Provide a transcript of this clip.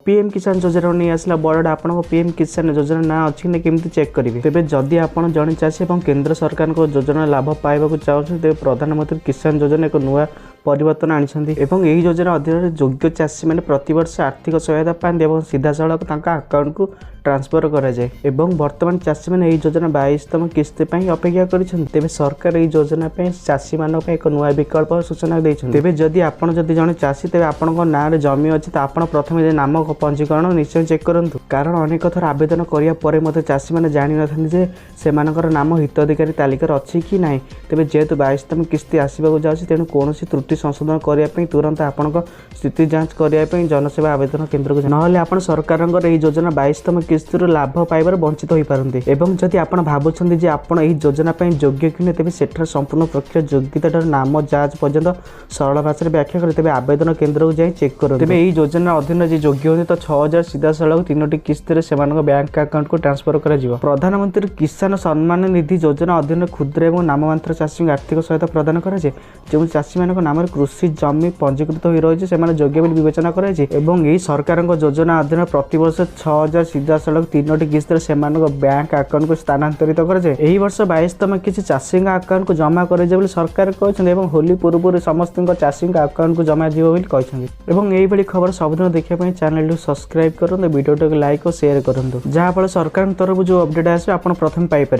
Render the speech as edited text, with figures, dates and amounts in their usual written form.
PM किसान योजना नहीं आसला बड़ा आपन पीएम किसान योजना ना अच्छी ना केमती चेक करेंगे। तेज जदि आपन जड़े चाषी और केंद्र सरकार योजना लाभ पाइबा चाहते तेज प्रधानमंत्री किसान योजना एक नुआ परिवर्तन आनी यही योजना अधीन योग्य चाषी मैंने प्रतिवर्ष आर्थिक सहायता पाते और सीधा सड़क अकाउंट को ट्रांसफर करा जाए। वर्तमान चाषी मैंने योजना 22तम किस्ती अपेक्षा कर सरकार यह योजना चाषी मान एक नुआ विकल्प सूचना देते। तेज जदि आपड़ जड़े चाषी तेज आपण ना जमी अच्छी तो आप प्रथम नाम पंजीकरण निश्चय चेक करूँ, कारण अनेक थर आवेदन कराया चाषी मैंने जानी ना से नाम हिताधिकारी तालिकार अच्छी कि ना। तेज जेहेतु 22तम किस्ती आसवाक जाऊँगी तेणु कौन त्रुटि संशोधन करने तुरंत आपण स्थिति जांच करने जनसेवा आवेदन केन्द्र को ना आप सरकार योजना 22तम किस्ती लाभ पाइबार वंचित हो पारती। जदि आप भावुं आपड़ योजना योग्य कि तेज सेठार संपूर्ण प्रक्रिया योग्यता नाम जांच पर्यंत सरल भाषा व्याख्या कर तेज आवेदन केन्द्र को जाए चेक करें। तेज यही योजना अधीन जी योग्य होती तो 6000 सीधा सड़क 3टी किस्ती से बैंक अकाउंट को ट्रांसफर कर प्रधानमंत्री किसान सम्मान निधि योजना अधीन क्षुद्र और नाममात्र चाषी को आर्थिक सहायता प्रदान कराए। जो चाषी मान नाम कृषि जमी पंजीकृत हो रही है योग्य बोली विवेचना कराई। सरकार योजना अधीन प्रतिवर्ष 6000 सीधा सड़क 3टी किस्ती से बैंक अकाउंट को स्थानांतरित कराए। वर्ष 22तम किसी चाषी अकाउंट को जमा कर सरकार कहते होली पूर्व समस्त चाषी अकाउंट को जमा जी खबर सबुदिन देखा चैनल सब्सक्राइब करूँ, वीडियो लाइक और शेयर करूँ, जहाँफल सरकार तरफ जो अपडेट आसे आप प्रथम पाइपर।